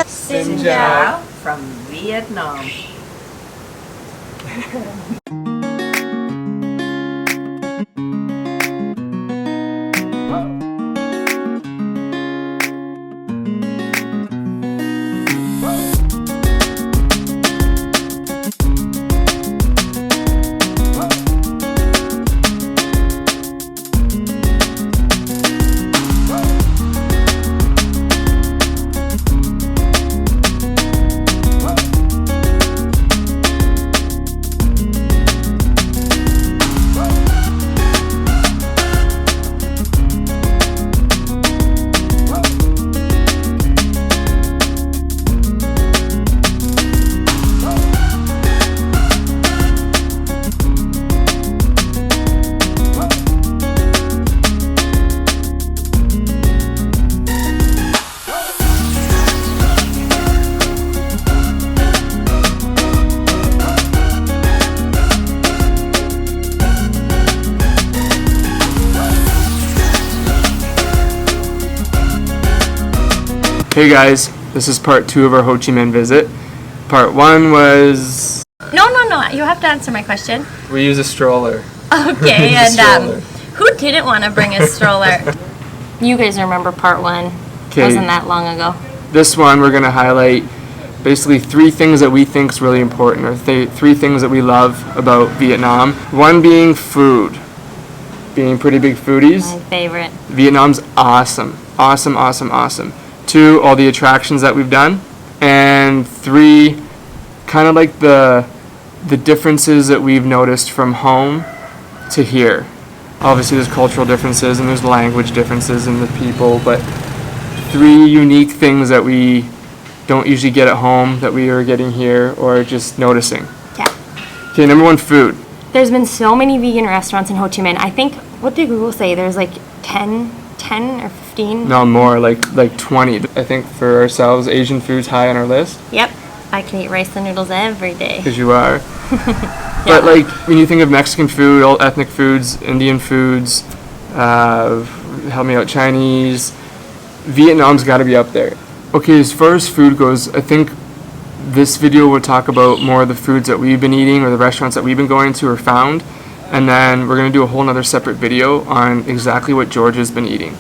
Xin chào from Vietnam. Hey guys, this is part 2 of our Ho Chi Minh visit. Part 1 was... No, you have to answer my question. We use a stroller. Okay, and who didn't want to bring a stroller? You guys remember part 1. It wasn't that long ago. This one we're going to highlight basically 3 things that we think is really important, or 3 things that we love about Vietnam. One being food. Being pretty big foodies. My favorite. Vietnam's awesome. Awesome. 2, all the attractions that we've done. And 3, kind of like the differences that we've noticed from home to here. Obviously there's cultural differences and there's language differences in the people, but 3 unique things that we don't usually get at home that we are getting here or just noticing. Yeah. Okay, number 1, food. There's been so many vegan restaurants in Ho Chi Minh. I think, what did Google say? There's like 10 or 15? No, more, like 20. I think for ourselves, Asian food's high on our list. Yep. I can eat rice and noodles every day. Because you are. Yeah. But like, when you think of Mexican food, all ethnic foods, Indian foods, help me out, Chinese, Vietnam's got to be up there. Okay, as far as food goes, I think this video will talk about more of the foods that we've been eating or the restaurants that we've been going to or found. And then we're going to do a whole nother separate video on exactly what Georgia's been eating.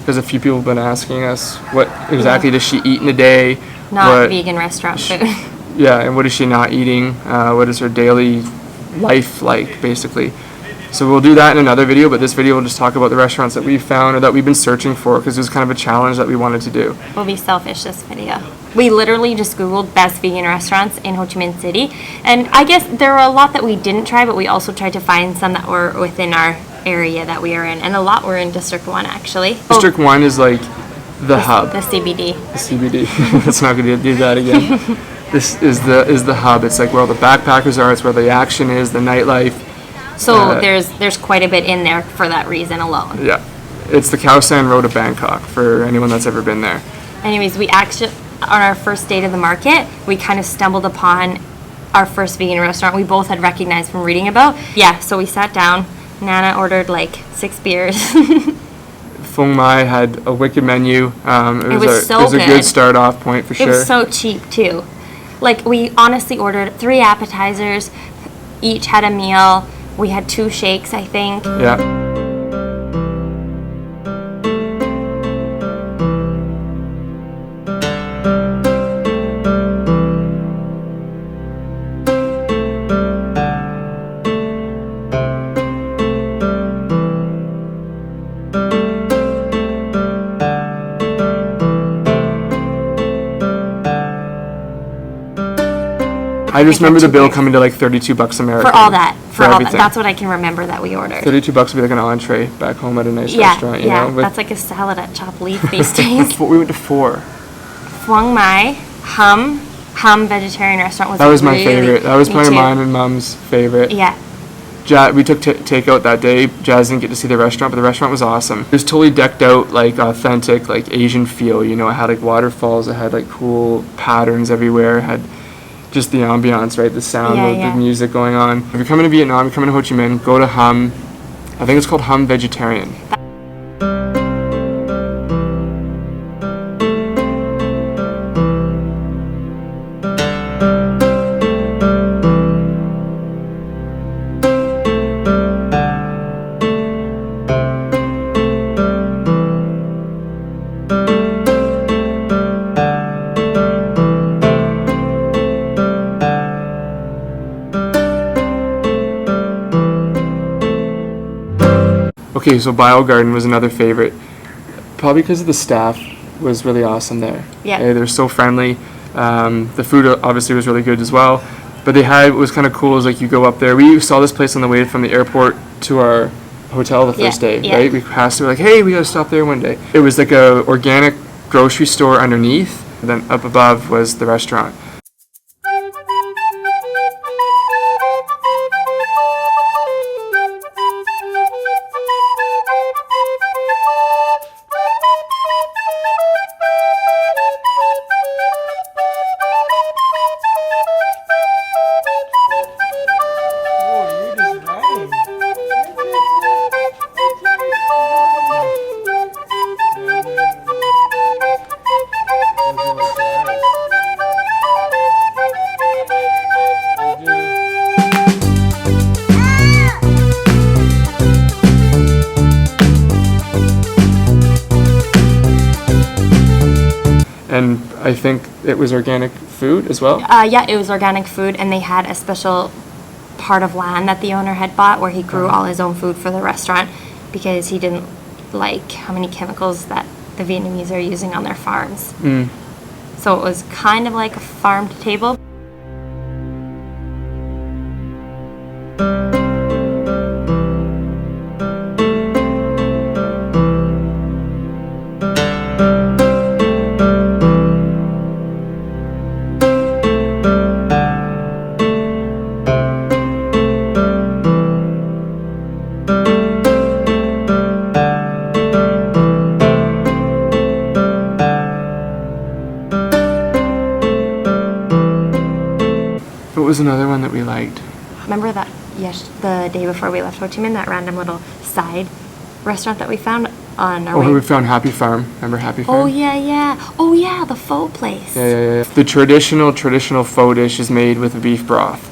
Because a few people have been asking us, what exactly does she eat in a day? Not vegan restaurant food. Yeah, and what is she not eating? What is her daily life like, basically? So we'll do that in another video, but this video will just talk about the restaurants that we've found or that we've been searching for, because it was kind of a challenge that we wanted to do. We'll be selfish this video. We literally just Googled best vegan restaurants in Ho Chi Minh City, and I guess there were a lot that we didn't try, but we also tried to find some that were within our area that we are in, and a lot were in District 1 actually. District 1 is like the hub. The CBD. The CBD. Let's not gonna do that again. This is the hub. It's like where all the backpackers are. It's where the action is, the nightlife. So there's quite a bit in there for that reason alone. Yeah, it's the Khao San Road of Bangkok for anyone that's ever been there. Anyways, we actually, on our first day to the market, we kind of stumbled upon our first vegan restaurant we both had recognized from reading about. Yeah, so we sat down. Nana ordered like 6 beers. Phung Mai had a wicked menu. It was a good start off point for sure. It was so cheap too. Like, we honestly ordered 3 appetizers, each had a meal. We had 2 shakes, I think. Yeah. I just remember the bill coming to like $32 American. For all that. For all everything. that. That's what I can remember that we ordered. $32 would be like an entree back home at a nice restaurant, you know? That's like a salad at Chop Leaf these days. We went to 4. Phuong Mai, Hum vegetarian restaurant was That was really, my favorite. That was probably too. mine and Mom's favorite. Yeah. We took takeout that day. Jazz didn't get to see the restaurant, but the restaurant was awesome. It was totally decked out, like authentic, like Asian feel. You know, it had like waterfalls. It had like cool patterns everywhere. It had just the ambiance, right? The sound of the music going on. If you're coming to Vietnam, you're coming to Ho Chi Minh, go to Hum. I think it's called Hum Vegetarian. Okay, so Bio Garden was another favorite, probably because the staff was really awesome there. Yeah. They're so friendly. The food obviously was really good as well. But they had, what was kind of cool is like you go up there. We saw this place on the way from the airport to our hotel the first day, right? We passed it, we're like, hey, we gotta stop there one day. It was like a organic grocery store underneath, and then up above was the restaurant. And I think it was organic food as well. Yeah, it was organic food, and they had a special part of land that the owner had bought where he grew all his own food for the restaurant because he didn't like how many chemicals that the Vietnamese are using on their farms. So it was kind of like a farm to table. What was another one that we liked? Remember that, the day before we left Ho Chi Minh, that random little side restaurant that we found on our way? Oh, we found Happy Farm. Remember Happy Farm? Oh, yeah. Oh, yeah, the pho place. Yeah. The traditional pho dish is made with beef broth.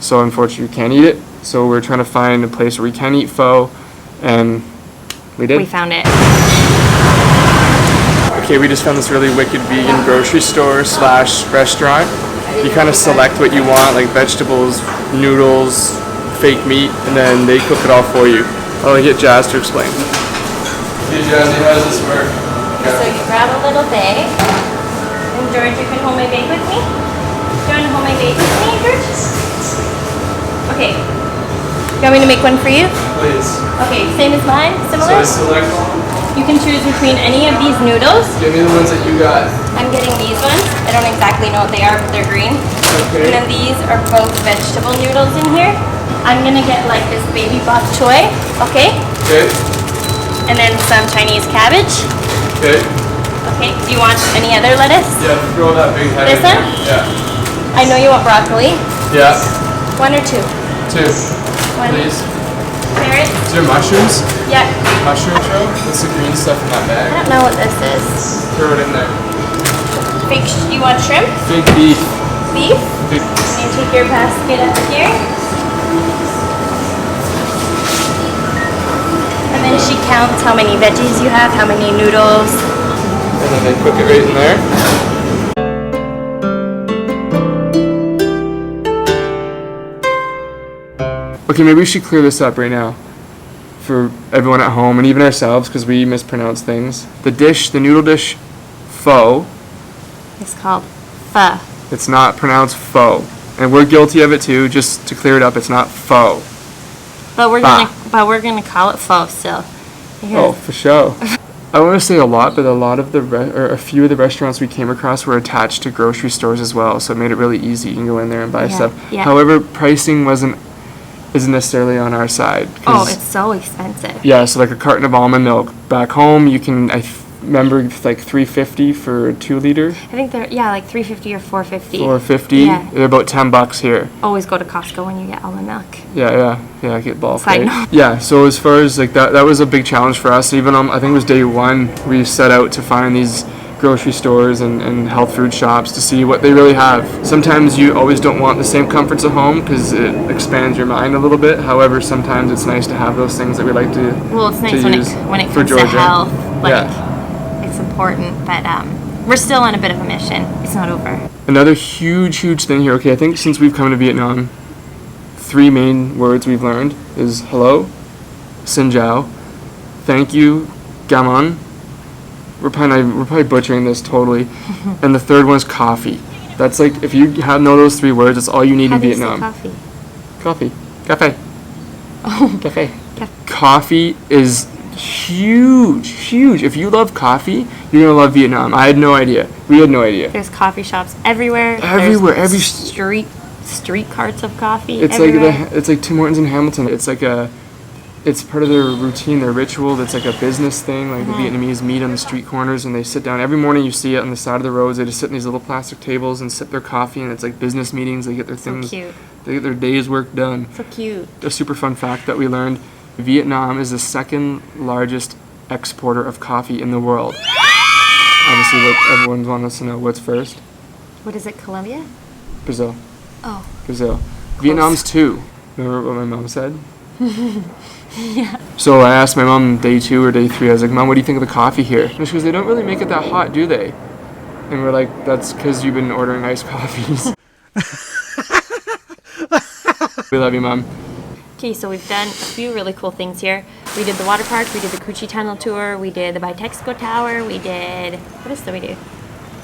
So unfortunately we can't eat it. So we're trying to find a place where we can eat pho, and we did. We found it. Okay, we just found this really wicked vegan grocery store / restaurant. You kind of select what you want, like vegetables, noodles, fake meat, and then they cook it all for you. I'll get Jazz to explain. Hey Jazzy, how does this work? So you grab a little bag, and George, you can hold my bag with me? Do you want to hold my bag with me, George? Okay. You want me to make one for you? Please. Okay, same as mine? So Similar? I select one. You can choose between any of these noodles. Give me the ones that you got. I'm getting these ones. I don't exactly know what they are, but they're green. Okay. And then these are both vegetable noodles in here. I'm gonna get like this baby bok choy, okay? Okay. And then some Chinese cabbage. Okay. Okay, do you want any other lettuce? Yeah, throw that big head This in one? there. Yeah. I know you want broccoli. Yeah. One or two? Two. One. Please. Carrots? Is there mushrooms? Yeah. Mushroom show? What's the green stuff in that I bag? don't know what this is. Throw it in there. Big, you want shrimp? Big beef. Beef? Big. You take your basket up here. And then she counts how many veggies you have, how many noodles. And then they cook it right in there. Okay, maybe we should clear this up right now for everyone at home and even ourselves because we mispronounce things. The dish, the noodle dish, pho, It's called pho. it's not pronounced pho. And we're guilty of it too, just to clear it up, it's not pho. But we're Bah. gonna call it pho still. Oh, for sure. I want to say a lot, but a lot of a few of the restaurants we came across were attached to grocery stores as well, so it made it really easy. You can go in there and buy Yeah, stuff. yeah. However, pricing isn't necessarily on our side. Oh, it's so expensive. Yeah, so like a carton of almond milk back home, you can remember like $3.50 for a 2 liter. I think they're, like $3.50 or $4.50. $4.50. Yeah. They're about $10 here. Always go to Costco when you get almond milk. Yeah. I get bulk. Side Right? note. Yeah. So as far as like that was a big challenge for us. Even on, I think it was day 1, we set out to find these grocery stores and health food shops to see what they really have. Sometimes you always don't want the same comforts at home because it expands your mind a little bit. However, sometimes it's nice to have those things that we like to. Well, it's nice to when use it for comes Georgia. to health. Like, Yeah. it's important, but we're still on a bit of a mission. It's not over. Another huge thing here. Okay, I think since we've come to Vietnam, 3 main words we've learned is hello, xin chào, thank you, gammon. We're probably butchering this totally. And the third one is coffee. That's like, if you know those 3 words, that's all you need How in do you say Vietnam. coffee? Cafe. Oh. Cafe. Coffee is huge. If you love coffee, you're gonna love Vietnam. I had no idea. We had no idea. There's coffee shops everywhere. Everywhere, There's every street carts of coffee. It's everywhere. it's like Tim Hortons in Hamilton. It's part of their routine, their ritual. That's like a business thing. Like the Vietnamese meet on the street corners and they sit down. Every morning you see it on the side of the roads. They just sit in these little plastic tables and sip their coffee, and it's like business meetings. They get their So things. cute. They get their day's work done. So cute. A super fun fact that we learned: Vietnam is the 2nd largest exporter of coffee in the world. Obviously, what everyone wants us to know, what's first? What is it, Colombia? Brazil. Oh. Brazil. Vietnam's 2. Remember what my mom said? Yeah. So I asked my mom day 2 or day 3, I was like, Mom, what do you think of the coffee here? And she goes, they don't really make it that hot, do they? And we're like, that's because you've been ordering iced coffees. We love you, Mom. Okay, so we've done a few really cool things here. We did the water park, we did the Coochie Tunnel tour, we did the Bitexco Tower, we did, what else did we do?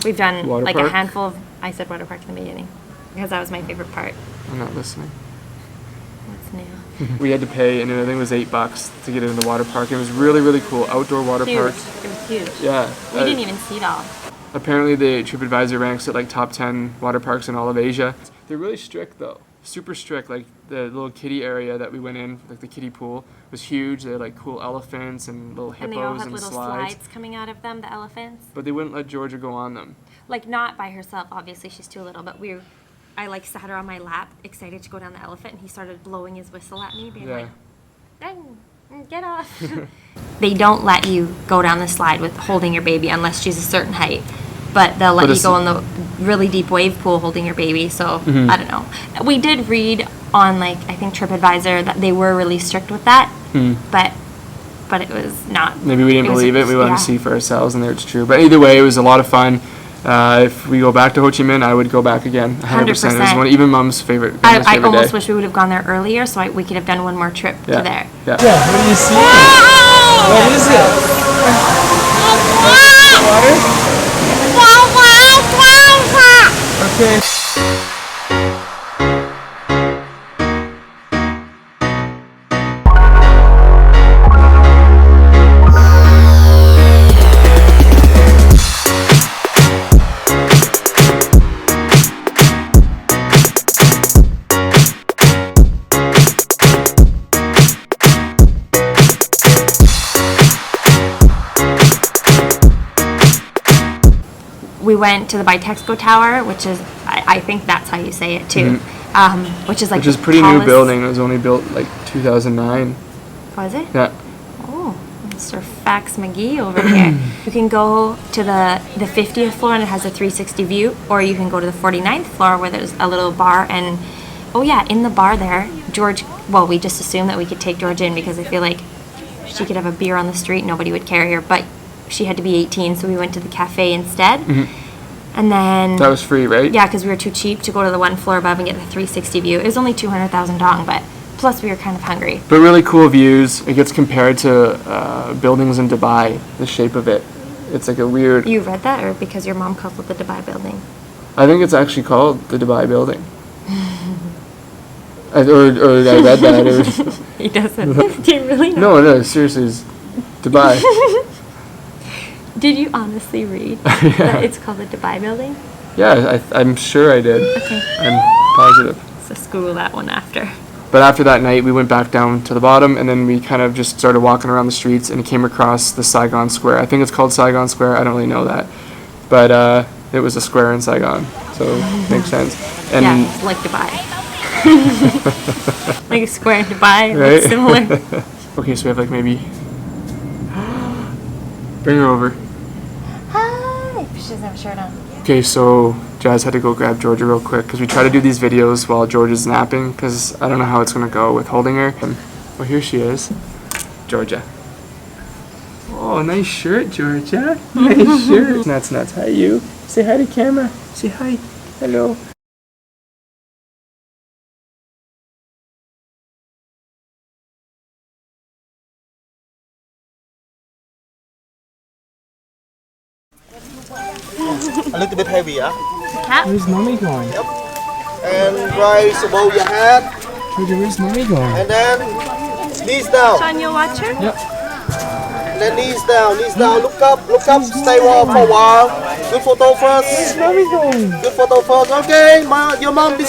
We've done Water like park? a handful of, I said water park in the beginning, because that was my favorite part. I'm not listening. What's new? We had to pay, and I think it was $8 to get into the water park. It was really cool. Outdoor water Huge. park. It was huge. Yeah. We didn't even see it all. Apparently, the TripAdvisor ranks it like top 10 water parks in all of Asia. They're really strict, though. Super strict. Like the little kiddie area that we went in, like the kiddie pool, was huge. They had like cool elephants and little hippos And they all had little slides. slides coming out of them, the elephants. But they wouldn't let Georgia go on them. Like not by herself, obviously she's too little, but I like sat her on my lap, excited to go down the elephant, and he started blowing his whistle at me, being Yeah. like, get off. They don't let you go down the slide with holding your baby unless she's a certain height. But they'll let But you it's- go in the really deep wave pool holding your baby. So Mm-hmm. I don't know. We did read on I think TripAdvisor that they were really strict with that, but it was not. Maybe we didn't was- believe it. We wanted yeah. to see for ourselves, and there it's true. But either way, it was a lot of fun. If we go back to Ho Chi Minh, I would go back again. 100%. It was 100%. even Mom's favorite. I favorite almost day. wish we would have gone there earlier so we could have done one more trip Yeah. to there. Yeah. Yeah, what do you see? What is it? Water? Okay. We went to the Bitexco Tower, which is, I think that's how you say it too, which is like Which is the pretty new tallest- building. It was only built like 2009. Was it? Yeah. Oh, Mr. Fax McGee over here. You can go to the 50th floor and it has a 360 view, or you can go to the 49th floor where there's a little bar and, oh yeah, in the bar there, we just assumed that we could take George in because I feel like she could have a beer on the street, nobody would carry her, but she had to be 18, so we went to the cafe instead. And then... That was free, right? Yeah, because we were too cheap to go to the one floor above and get the 360 view. It was only 200,000 dong, but plus we were kind of hungry. But really cool views. It gets compared to buildings in Dubai, the shape of it. It's like a weird... You read that, or because your mom called it the Dubai building? I think it's actually called the Dubai building. or I read that. Or, He doesn't. Do you really know? no, seriously, it's Dubai. Did you honestly read that it's called the Dubai building? Yeah, I'm sure I did. Okay. I'm positive. So school that one after. But after that night, we went back down to the bottom, and then we kind of just started walking around the streets and came across the Saigon Square. I think it's called Saigon Square. I don't really know that, but it was a square in Saigon, so makes sense. And Yeah, it's like Dubai. Like a square in Dubai, right? looks similar. Okay, so we have like maybe. Bring her over. Hi! She doesn't have a shirt on. Okay, so Jazz had to go grab Georgia real quick because we try to do these videos while Georgia's napping because I don't know how it's gonna go with holding her. Well, here she is, Georgia. Oh, nice shirt, Georgia. Nice shirt. Nuts. Hi, you. Say hi to camera. Say hi. Hello. A little bit heavy, yeah? Where's mommy going? And rise above your head, Where's mommy going? and then knees down. On your watcher? And then knees down, look up, stay for a while. Good photo first. Where's mommy going? Good photo first. Okay, your mom